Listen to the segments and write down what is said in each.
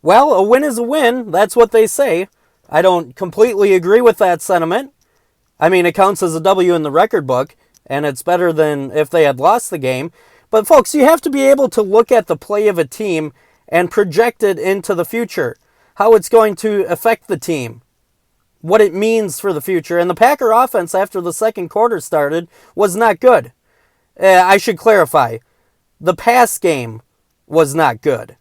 Well, a win is a win. That's what they say. I don't completely agree with that sentiment. I mean, it counts as a W in the record book, and it's better than if they had lost the game. But, folks, you have to be able to look at the play of a team and project it into the future, how it's going to affect the team, what it means for the future. And the Packer offense, after the second quarter started, was not good. I should clarify, the pass game was not good.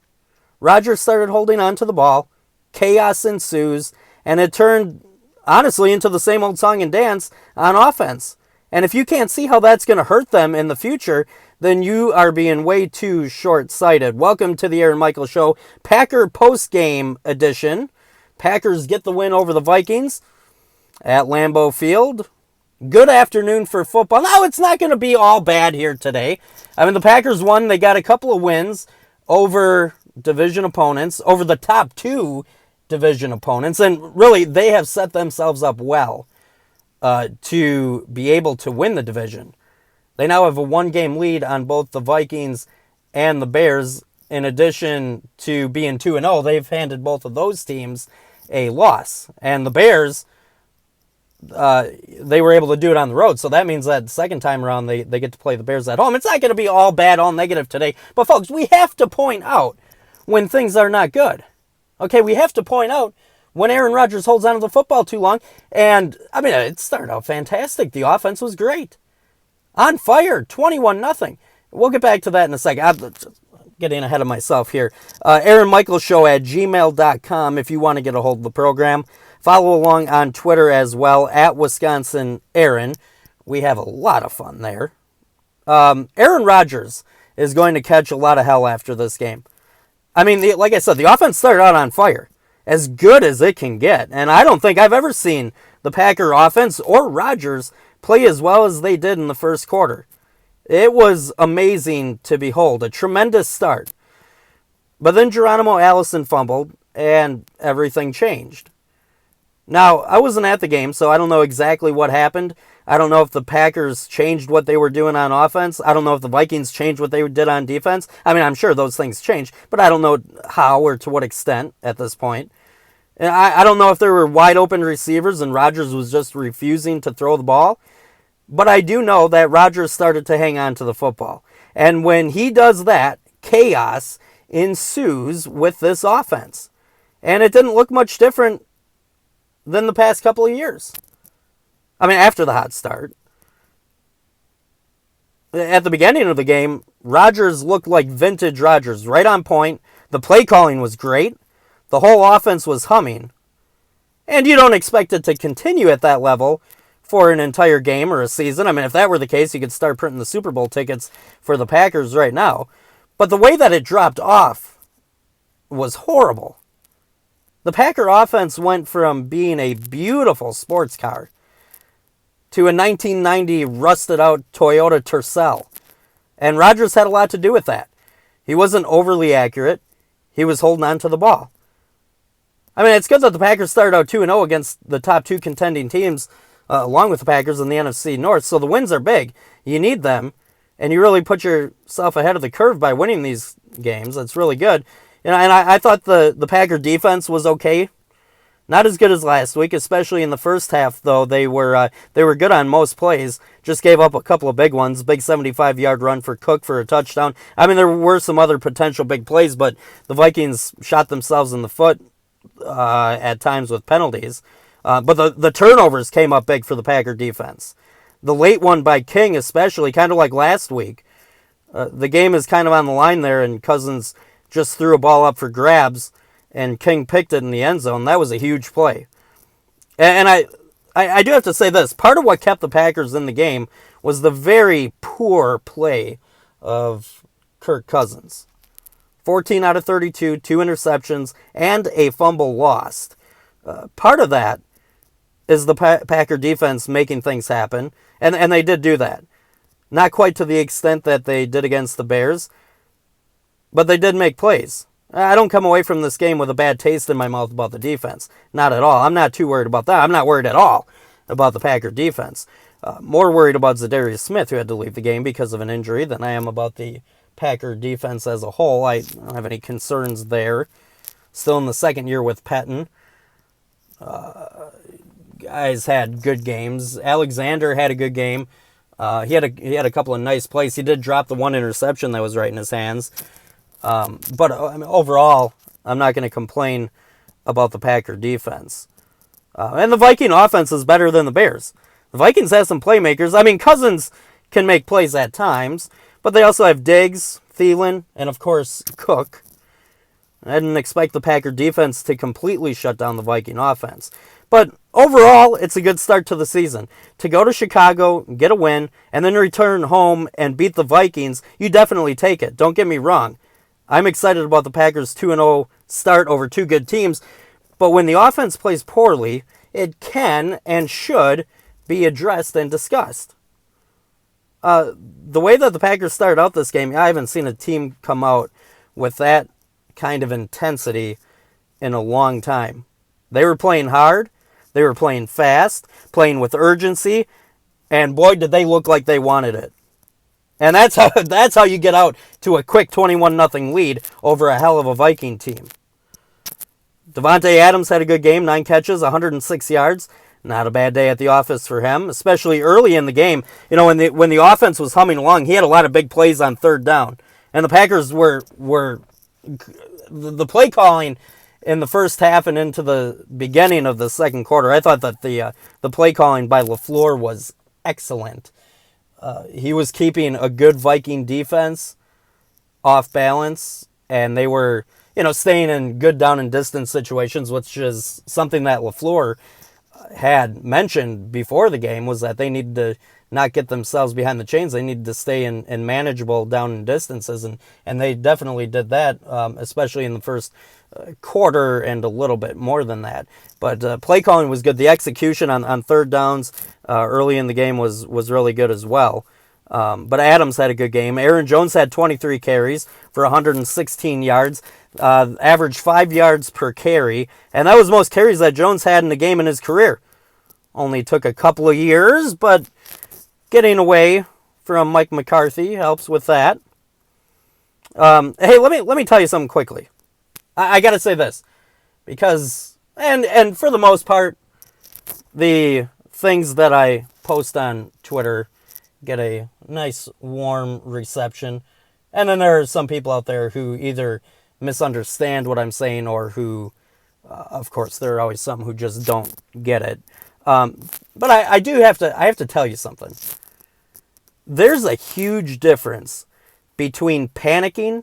Rodgers started holding on to the ball, chaos ensues, and it turned, honestly, into the same old song and dance on offense. And if you can't see how that's going to hurt them in the future, then you are being way too short-sighted. Welcome to the Aaron Michaels Show, Packer post-game edition. Packers get the win over the Vikings at Lambeau Field. Good afternoon for football. Now, it's not going to be all bad here today. I mean, the Packers won. They got a couple of wins over division opponents, over the top two division opponents. And really, they have set themselves up well to be able to win the division. They now have a one-game lead on both the Vikings and the Bears. In addition to being 2-0, they've handed both of those teams a loss. And the Bears, they were able to do it on the road. So that means that second time around, they get to play the Bears at home. It's not going to be all bad, all negative today. But, folks, we have to point out when things are not good. Okay, we have to point out when Aaron Rodgers holds on to the football too long. And, I mean, it started out fantastic. The offense was great. On fire, 21-0. We'll get back to that in a second. I'm getting ahead of myself here. Aaron Michaels Show at gmail.com if you want to get a hold of the program. Follow along on Twitter as well, at Wisconsin Aaron. We have a lot of fun there. Aaron Rodgers is going to catch a lot of hell after this game. I mean, like I said, the offense started out on fire. As good as it can get. And I don't think I've ever seen the Packer offense or Rodgers play as well as they did in the first quarter. It was amazing to behold. A tremendous start. But then Geronimo Allison fumbled, and everything changed. Now, I wasn't at the game, so I don't know exactly what happened. I don't know if the Packers changed what they were doing on offense. I don't know if the Vikings changed what they did on defense. I mean, I'm sure those things changed, but I don't know how or to what extent at this point. And I don't know if there were wide open receivers and Rodgers was just refusing to throw the ball. But I do know that Rodgers started to hang on to the football. And when he does that, chaos ensues with this offense. And it didn't look much different than the past couple of years. I mean, after the hot start. At the beginning of the game, Rodgers looked like vintage Rodgers, right on point. The play calling was great. The whole offense was humming. And you don't expect it to continue at that level for an entire game or a season. I mean, if that were the case, you could start printing the Super Bowl tickets for the Packers right now. But the way that it dropped off was horrible. The Packer offense went from being a beautiful sports car to a 1990 rusted-out Toyota Tercel. And Rodgers had a lot to do with that. He wasn't overly accurate. He was holding on to the ball. I mean, it's good that the Packers started out 2-0 against the top two contending teams, along with the Packers in the NFC North. So the wins are big. You need them, and you really put yourself ahead of the curve by winning these games. That's really good. And I thought the Packer defense was okay. Not as good as last week, especially in the first half, though. They were good on most plays. Just gave up a couple of big ones. Big 75-yard run for Cook for a touchdown. I mean, there were some other potential big plays, but the Vikings shot themselves in the foot at times with penalties. But the turnovers came up big for the Packer defense. The late one by King especially, kind of like last week. The game is kind of on the line there, and Cousins just threw a ball up for grabs, and King picked it in the end zone. That was a huge play. And I do have to say this. Part of what kept the Packers in the game was the very poor play of Kirk Cousins. 14 out of 32, 2 interceptions, and a fumble lost. Part of that is the Packer defense making things happen, and they did do that. Not quite to the extent that they did against the Bears, but they did make plays. I don't come away from this game with a bad taste in my mouth about the defense. Not at all. I'm not too worried about that. I'm not worried at all about the Packer defense. More worried about Zadarius Smith, who had to leave the game because of an injury, than I am about the Packer defense as a whole. I don't have any concerns there. still in the second year with Pettin. Guys had good games. Alexander had a good game. He had a couple of nice plays. He did drop the one interception that was right in his hands. But overall, I'm not going to complain about the Packer defense. And the Viking offense is better than the Bears. The Vikings have some playmakers. I mean, Cousins can make plays at times, but they also have Diggs, Thielen, and of course, Cook. I didn't expect the Packer defense to completely shut down the Viking offense. But overall, it's a good start to the season. To go to Chicago, get a win, and then return home and beat the Vikings, you definitely take it. Don't get me wrong. I'm excited about the Packers' 2-0 start over two good teams, but when the offense plays poorly, it can and should be addressed and discussed. The way that the Packers started out this game, I haven't seen a team come out with that kind of intensity in a long time. They were playing hard, they were playing fast, playing with urgency, and boy, did they look like they wanted it. And that's how you get out to a quick 21-0 lead over a hell of a Viking team. Devontae Adams had a good game, 9 catches, 106 yards. Not a bad day at the office for him, especially early in the game. You know, when the offense was humming along, he had a lot of big plays on third down. And the Packers were the play calling in the first half and into the beginning of the second quarter. I thought that the play calling by LaFleur was excellent. He was keeping a good Viking defense off balance, and they were, staying in good down and distance situations, which is something that LaFleur had mentioned before the game, was that they needed to not get themselves behind the chains. They needed to stay in manageable down and distances, and they definitely did that, especially in the first quarter and a little bit more than that. But play calling was good. The execution on third downs early in the game was really good as well. But Adams had a good game. Aaron Jones had 23 carries for 116 yards, averaged 5 yards per carry, and that was the most carries that Jones had in a game in his career. Only took a couple of years, but getting away from Mike McCarthy helps with that. Hey, let me tell you something quickly. I got to say this, because and for the most part, the things that I post on Twitter get a nice warm reception, and then there are some people out there who either misunderstand what I'm saying, or who, of course, there are always some who just don't get it. But I have to tell you something. There's a huge difference between panicking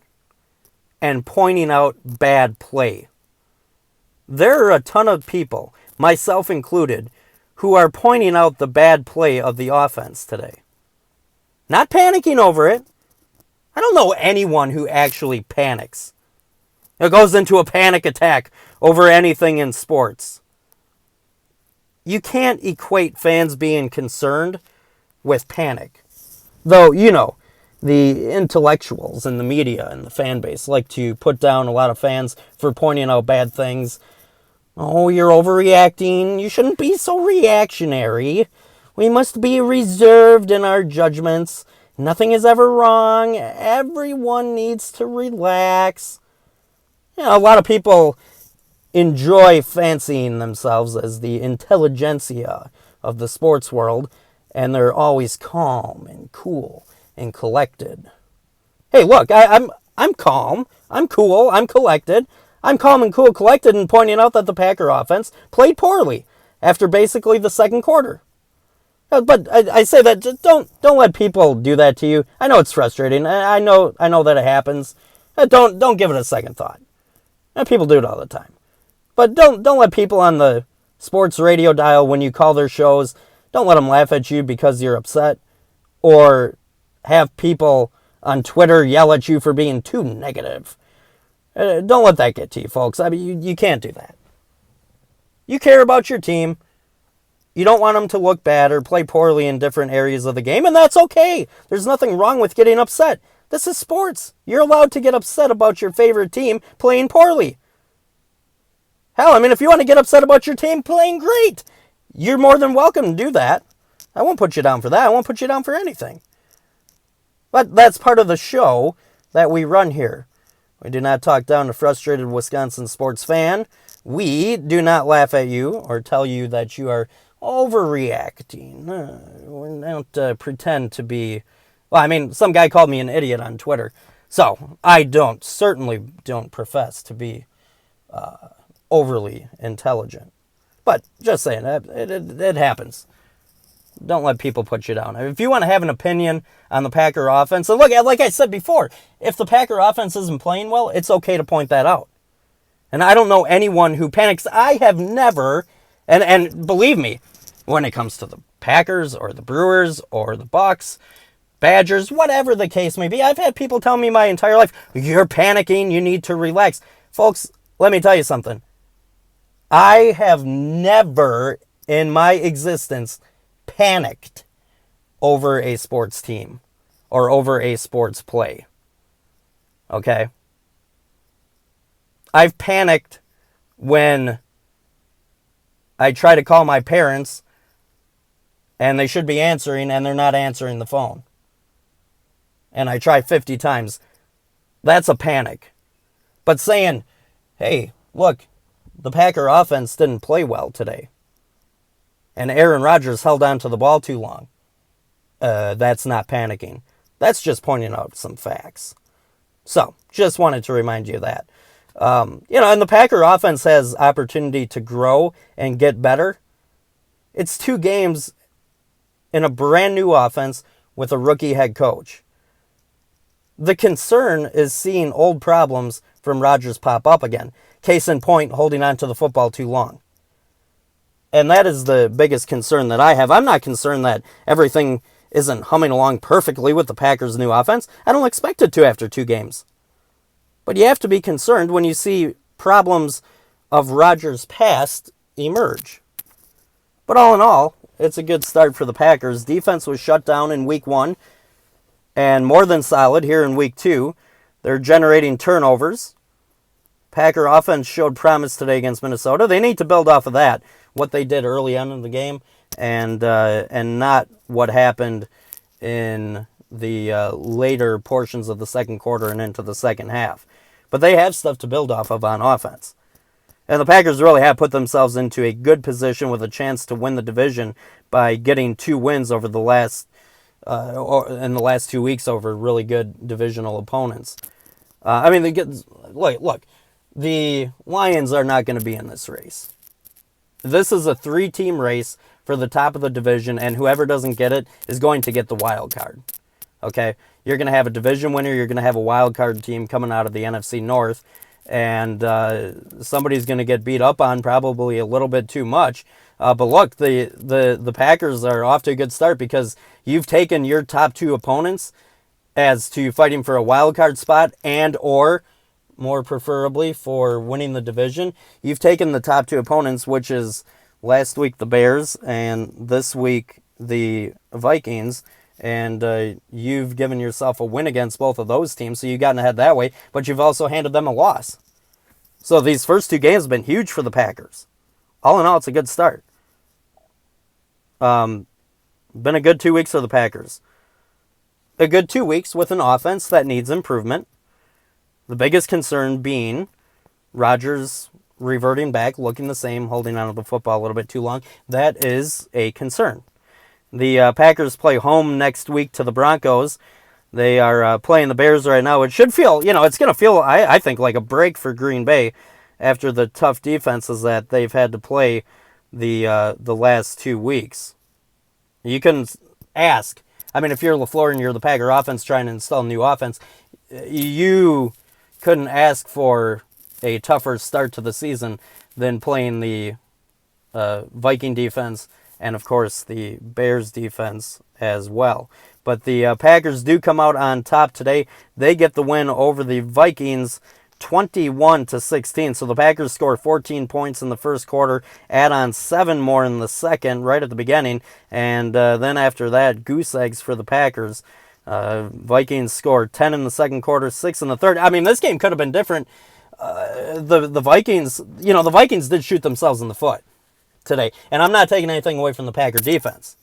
and pointing out bad play. There are a ton of people, myself included, who are pointing out the bad play of the offense today. Not panicking over it. I don't know anyone who actually panics. It goes into a panic attack over anything in sports. You can't equate fans being concerned with panic. Though, the intellectuals in the media and the fan base like to put down a lot of fans for pointing out bad things. Oh, you're overreacting. You shouldn't be so reactionary. We must be reserved in our judgments. Nothing is ever wrong. Everyone needs to relax. A lot of people enjoy fancying themselves as the intelligentsia of the sports world, and they're always calm and cool and collected. Hey, look, I'm calm, I'm cool, I'm collected. I'm calm and cool, collected, and pointing out that the Packer offense played poorly after basically the second quarter. But I say that, just don't let people do that to you. I know it's frustrating. I know that it happens. Don't give it a second thought. People do it all the time. But don't let people on the sports radio dial, when you call their shows, don't let them laugh at you because you're upset, or have people on Twitter yell at you for being too negative. Don't let that get to you, folks. I mean, you can't do that. You care about your team. You don't want them to look bad or play poorly in different areas of the game, and that's okay. There's nothing wrong with getting upset. This is sports. You're allowed to get upset about your favorite team playing poorly. Hell, I mean, if you want to get upset about your team playing great, you're more than welcome to do that. I won't put you down for that. I won't put you down for anything. But that's part of the show that we run here. We do not talk down to frustrated Wisconsin sports fan. We do not laugh at you or tell you that you are overreacting. We don't pretend to be... Well, I mean, some guy called me an idiot on Twitter. So, I certainly don't profess to be overly intelligent. But, just saying, it happens. Don't let people put you down. If you want to have an opinion on the Packer offense, and look, like I said before, if the Packer offense isn't playing well, it's okay to point that out. And I don't know anyone who panics. I have never, and believe me, when it comes to the Packers or the Brewers or the Bucks, Badgers, whatever the case may be, I've had people tell me my entire life, you're panicking, you need to relax. Folks, let me tell you something. I have never in my existence panicked over a sports team or over a sports play. Okay? I've panicked when I try to call my parents and they should be answering and they're not answering the phone. And I try 50 times. That's a panic. But saying, hey, look, the Packer offense didn't play well today, and Aaron Rodgers held on to the ball too long, that's not panicking. That's just pointing out some facts. So, just wanted to remind you of that. And the Packer offense has opportunity to grow and get better. It's 2 games in a brand new offense with a rookie head coach. The concern is seeing old problems from Rodgers pop up again. Case in point, holding on to the football too long. And that is the biggest concern that I have. I'm not concerned that everything isn't humming along perfectly with the Packers' new offense. I don't expect it to after 2 games. But you have to be concerned when you see problems of Rodgers' past emerge. But all in all, it's a good start for the Packers. Defense was shut down in week 1 and more than solid here in week 2. They're generating turnovers. Packer offense showed promise today against Minnesota. They need to build off of that, what they did early on in the game, and not what happened in the later portions of the second quarter and into the second half. But they have stuff to build off of on offense. And the Packers really have put themselves into a good position with a chance to win the division by getting 2 wins over the last in the last 2 weeks over really good divisional opponents. Look, the Lions are not going to be in this race. This is a 3-team race for the top of the division, and whoever doesn't get it is going to get the wild card. Okay? You're going to have a division winner, you're going to have a wild card team coming out of the NFC North, and somebody's going to get beat up on probably a little bit too much. But look, the Packers are off to a good start because you've taken your top 2 opponents as to fighting for a wild card spot and or more preferably for winning the division. You've taken the top 2 opponents, which is last week the Bears and this week the Vikings, and you've given yourself a win against both of those teams, so you've gotten ahead that way, but you've also handed them a loss. So these first 2 games have been huge for the Packers. All in all, it's a good start. Been a good 2 weeks for the Packers. A good 2 weeks with an offense that needs improvement. The biggest concern being Rodgers reverting back, looking the same, holding on to the football a little bit too long. That is a concern. The Packers play home next week to the Broncos. They are playing the Bears right now. It should feel, it's going to feel, I think, like a break for Green Bay after the tough defenses that they've had to play the last 2 weeks. You can ask, if you're LaFleur and you're the Packer offense trying to install a new offense, you couldn't ask for a tougher start to the season than playing the Viking defense and, of course, the Bears defense as well. But the Packers do come out on top today. They get the win over the Vikings 21-16. So the Packers score 14 points in the first quarter, add on 7 more in the second, right at the beginning. And then after that, goose eggs for the Packers. Vikings scored 10 in the second quarter, 6 in the third. This game could have been different. The Vikings, the Vikings did shoot themselves in the foot today. And I'm not taking anything away from the Packer defense.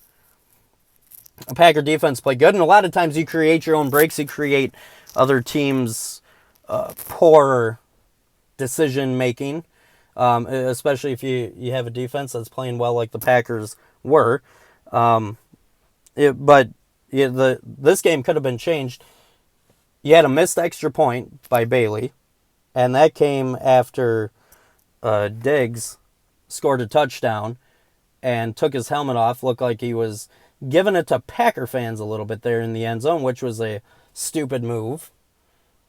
The Packer defense played good, and a lot of times you create your own breaks. You create other teams' poor decision making, especially if you have a defense that's playing well like the Packers were. This game could have been changed. You had a missed extra point by Bailey, and that came after Diggs scored a touchdown and took his helmet off. Looked like he was giving it to Packer fans a little bit there in the end zone, which was a stupid move.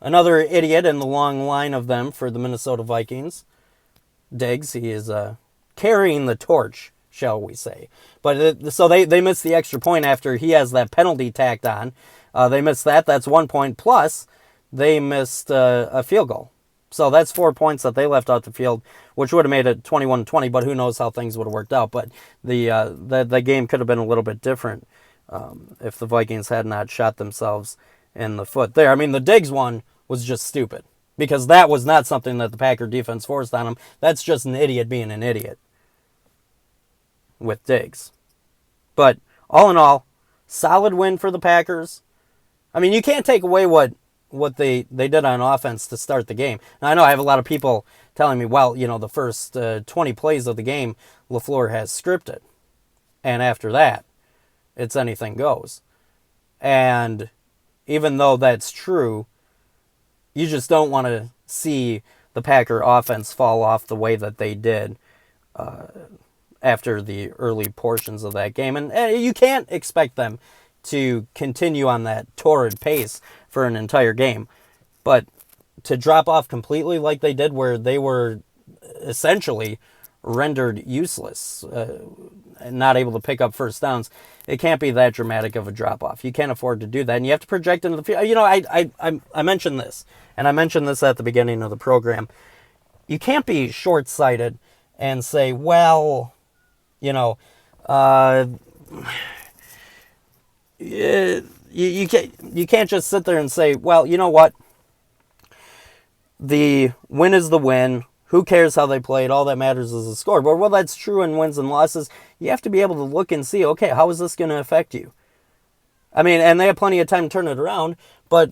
Another idiot in the long line of them for the Minnesota Vikings. Diggs, he is carrying the torch, shall we say. But so they missed the extra point after he has that penalty tacked on. They missed that. That's 1 point. Plus, they missed a field goal. So that's 4 points that they left out the field, which would have made it 21-20, but who knows how things would have worked out. But the game could have been a little bit different if the Vikings had not shot themselves in the foot there. I mean, the Diggs one was just stupid because that was not something that the Packer defense forced on him. That's just an idiot being an idiot with Diggs. But all in all, solid win for the Packers. I mean, you can't take away what they did on offense to start the game. Now, I know I have a lot of people telling me, well, the first 20 plays of the game, LaFleur has scripted. And after that, it's anything goes. And even though that's true, you just don't want to see the Packer offense fall off the way that they did after the early portions of that game. And you can't expect them to continue on that torrid pace for an entire game. But to drop off completely like they did, where they were essentially rendered useless, not able to pick up first downs, it can't be that dramatic of a drop-off. You can't afford to do that, and you have to project into the field. I mentioned this, and I mentioned this at the beginning of the program. You can't be short-sighted and say, well, you can't just sit there and say, well, you know what? The win is the win. Who cares how they played? All that matters is the score. But well, that's true in wins and losses. You have to be able to look and see, okay, how is this going to affect you? I mean, and they have plenty of time to turn it around. But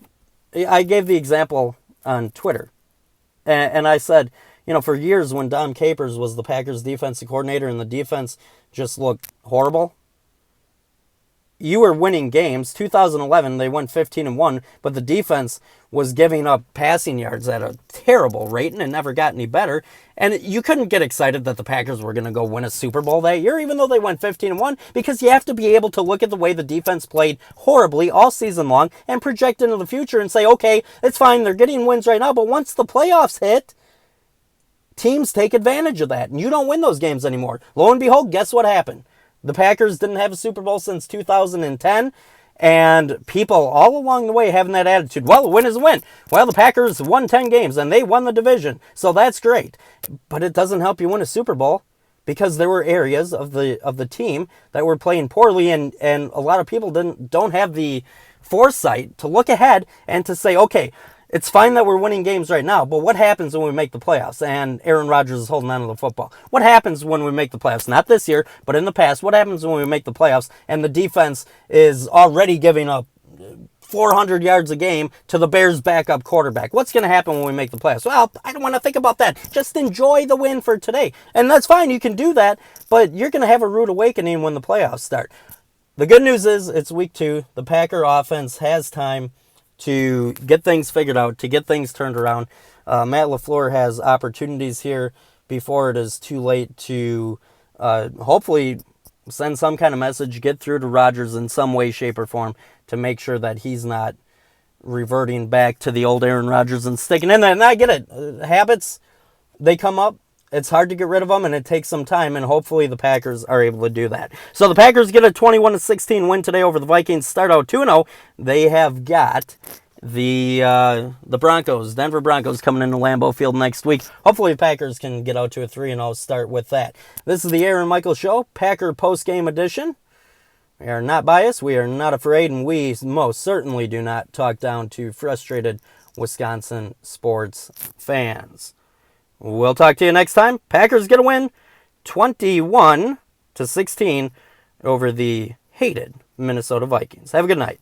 I gave the example on Twitter. And I said, for years when Dom Capers was the Packers defensive coordinator and the defense just looked horrible, you were winning games. 2011, they went 15-1, but the defense was giving up passing yards at a terrible rate, and it never got any better. And you couldn't get excited that the Packers were going to go win a Super Bowl that year, even though they went 15-1, because you have to be able to look at the way the defense played horribly all season long and project into the future and say, okay, it's fine, they're getting wins right now, but once the playoffs hit, teams take advantage of that, and you don't win those games anymore. Lo and behold, guess what happened? The Packers didn't have a Super Bowl since 2010, and people all along the way having that attitude, well, a win is a win. Well, the Packers won 10 games, and they won the division, so that's great. But it doesn't help you win a Super Bowl because there were areas of the team that were playing poorly, and a lot of people don't have the foresight to look ahead and to say, okay, it's fine that we're winning games right now, but what happens when we make the playoffs and Aaron Rodgers is holding on to the football? What happens when we make the playoffs? Not this year, but in the past. What happens when we make the playoffs and the defense is already giving up 400 yards a game to the Bears' backup quarterback? What's going to happen when we make the playoffs? Well, I don't want to think about that. Just enjoy the win for today. And that's fine. You can do that, but you're going to have a rude awakening when the playoffs start. The good news is it's week 2. The Packer offense has time to get things figured out, to get things turned around. Matt LaFleur has opportunities here before it is too late to hopefully send some kind of message, get through to Rodgers in some way, shape, or form to make sure that he's not reverting back to the old Aaron Rodgers and sticking in there. And I get it. Habits, they come up. It's hard to get rid of them, and it takes some time, and hopefully the Packers are able to do that. So the Packers get a 21-16 win today over the Vikings, start out 2-0. They have got the Broncos, Denver Broncos, coming into Lambeau Field next week. Hopefully the Packers can get out to a 3-0 start with that. This is the Aaron Michael Show, Packer post-game edition. We are not biased, we are not afraid, and we most certainly do not talk down to frustrated Wisconsin sports fans. We'll talk to you next time. Packers get a win 21-16 over the hated Minnesota Vikings. Have a good night.